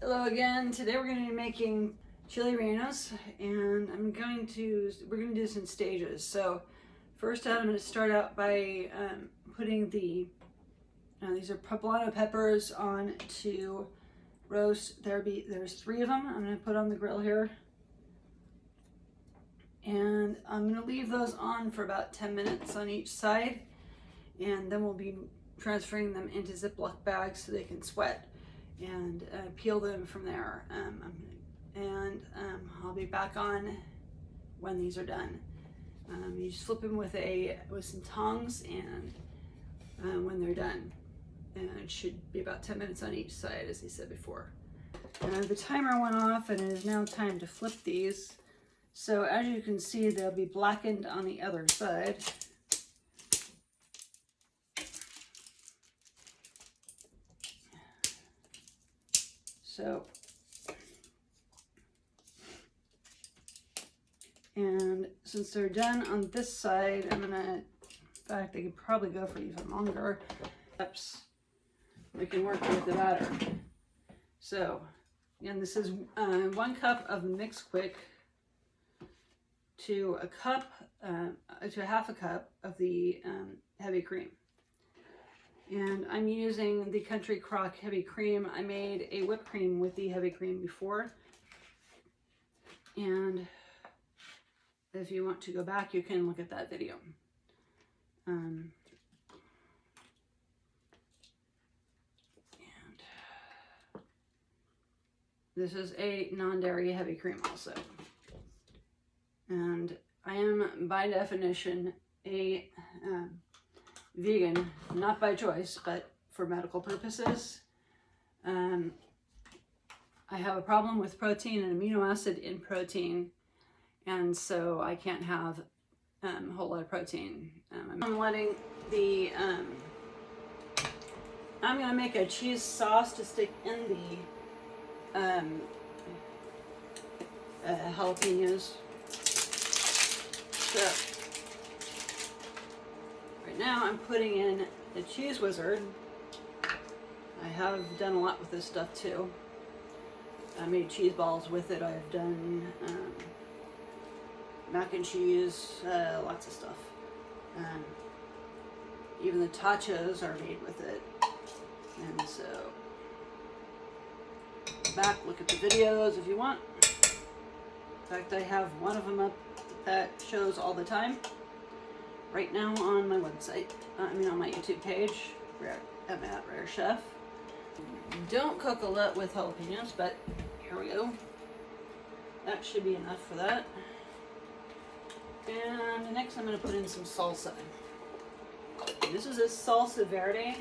Hello again. Today we're going to be making Chile Rellenos, and we're going to do this in stages. So first out, I'm going to start out by putting these are Poblano Peppers on to roast. There's 3 of them. I'm going to put on the grill here, and I'm going to leave those on for about 10 minutes on each side, and then we'll be transferring them into Ziploc bags so they can sweat and peel them from there. I'll be back on when these are done. You just flip them with some tongs, and when they're done, and it should be about 10 minutes on each side, as I said before. The timer went off, and it is now time to flip these. So as you can see, they'll be blackened on the other side. So, and since they're done on this side, I'm gonna, in fact, they could probably go for even longer steps. We can work with the batter. So, again, this is 1 cup of Mixquick to a cup, to half a cup of the heavy cream. And I'm using the Country Crock heavy cream. I made a whipped cream with the heavy cream before. And if you want to go back, you can look at that video. And this is a non-dairy heavy cream also. And I am, by definition, a vegan, not by choice, but for medical purposes. I have a problem with protein and amino acid in protein, and so I can't have a whole lot of protein. I'm letting the, I'm gonna make a cheese sauce to stick in the jalapenos. So, right now I'm putting in the Cheese Wizard. I have done a lot with this stuff too. I made cheese balls with it. I've done mac and cheese, lots of stuff. Even the tachos are made with it. And so, back, look at the videos if you want. In fact, I have one of them up that shows all the time right now on my website, on my YouTube page. I'm at Rare Chef. Don't cook a lot with jalapenos, but here we go. That should be enough for that. And next I'm going to put in some salsa. This is a salsa verde.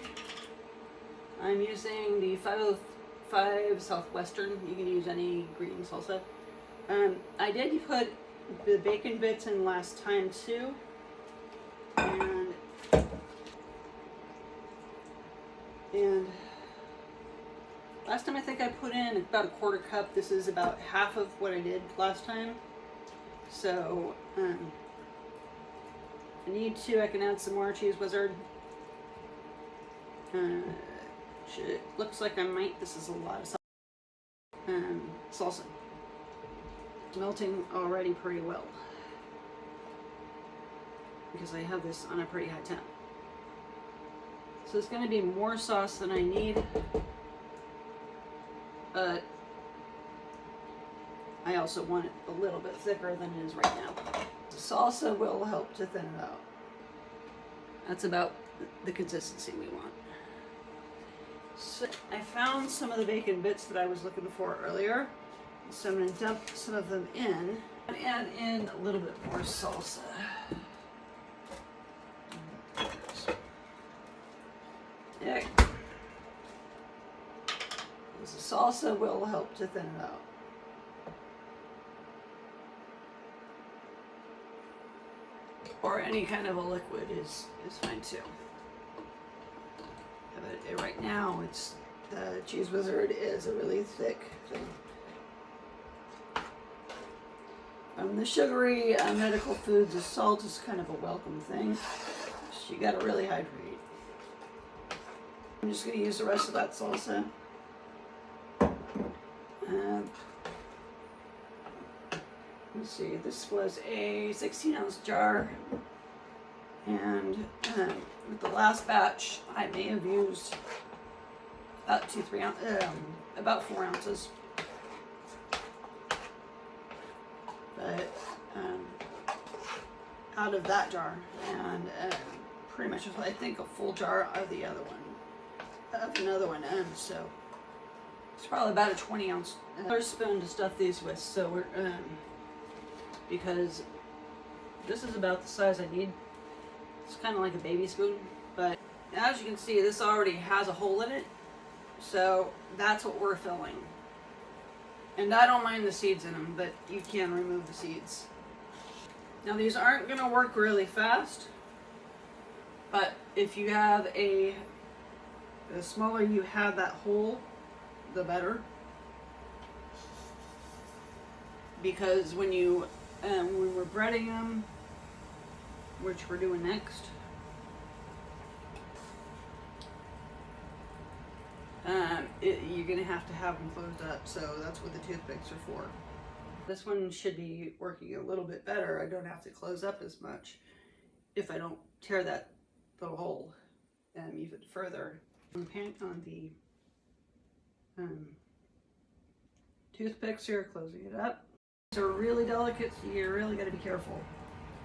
I'm using the 505 Southwestern. You can use any green salsa. I did put the bacon bits in last time too. And last time I think I put in about a 1/4 cup. This is about half of what I did last time. So I need to, I can add some more Cheese Wizard. Looks like I might, this is a lot of salsa. It's melting already pretty well, because I have this on a pretty high temp. So it's going to be more sauce than I need, but I also want it a little bit thicker than it is right now. The salsa will help to thin it out. That's about the consistency we want. So I found some of the bacon bits that I was looking for earlier, so I'm going to dump some of them in and add in a little bit more salsa. Yeah. The salsa will help to thin it out. Or any kind of a liquid is fine too. But right now, the Cheese Wizard is a really thick thing. The sugary medical foods, the salt is kind of a welcome thing. So you gotta really hydrate. I'm just gonna use the rest of that salsa. Let's see, this was a 16-ounce jar, and with the last batch, I may have used about 2-3 ounces, about 4 ounces. But out of that jar, and pretty much I think a full jar of the other one, of another one, so it's probably about a 20-ounce spoon to stuff these with. So we're because this is about the size I need. It's kind of like a baby spoon, but as you can see, this already has a hole in it, so that's what we're filling. And I don't mind the seeds in them, but you can remove the seeds. Now these aren't going to work really fast, but if you have the smaller you have that hole, the better. Because when we're breading them, which we're doing next, you're going to have them closed up, so that's what the toothpicks are for. This one should be working a little bit better. I don't have to close up as much if I don't tear that little hole even further. On the toothpicks here, closing it up. These are really delicate, so you really got to be careful.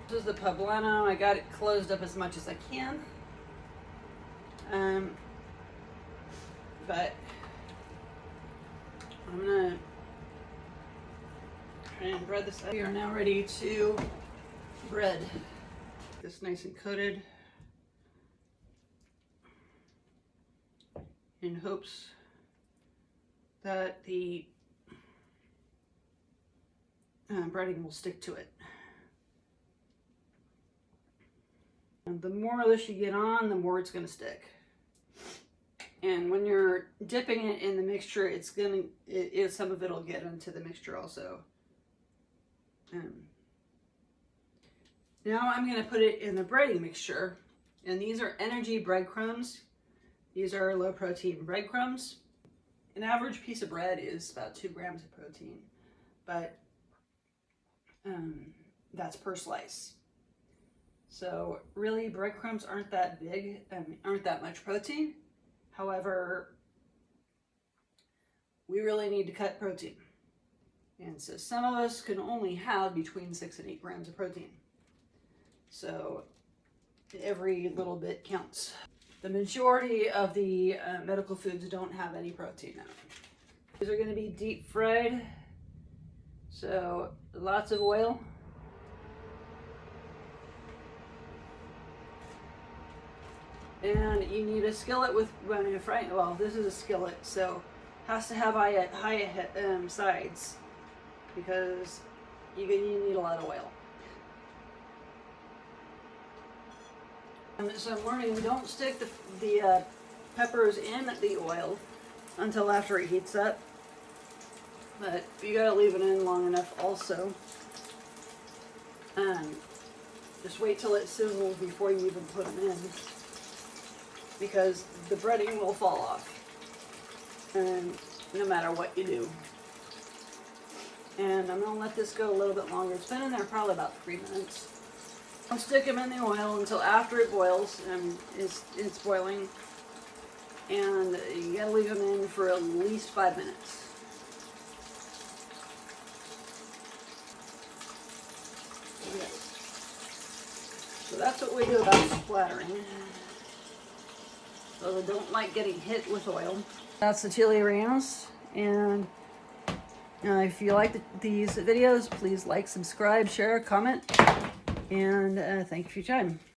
This is the Poblano. I got it closed up as much as I can. But I'm gonna try and bread this up. We are now ready to bread this nice and coated in hopes that the breading will stick to it. And the more of this you get on, the more it's going to stick. And when you're dipping it in the mixture, some of it will get into the mixture also. Now I'm going to put it in the breading mixture, and these are Ener-G breadcrumbs. These are low protein breadcrumbs. An average piece of bread is about 2 grams of protein, but that's per slice. So really, breadcrumbs aren't that big, aren't that much protein. However, we really need to cut protein. And so some of us can only have between 6 and 8 grams of protein. So every little bit counts. The majority of the medical foods don't have any protein in them. These are going to be deep fried. So lots of oil. And you need a skillet with, when you're frying, well, this is a skillet, so it has to have high sides, because you need a lot of oil. So I'm warning you, don't stick the peppers in the oil until after it heats up, but you gotta leave it in long enough also. Just wait till it sizzles before you even put them in, because the breading will fall off, and no matter what you do. And I'm going to let this go a little bit longer. It's been in there probably about 3 minutes. Don't stick them in the oil until after it boils and it's boiling, and you got to leave them in for at least 5 minutes. Okay. So that's what we do about splattering. So they don't like getting hit with oil. That's the Chile Rellenos, and if you like these videos, please like, subscribe, share, comment, and thank you for your time.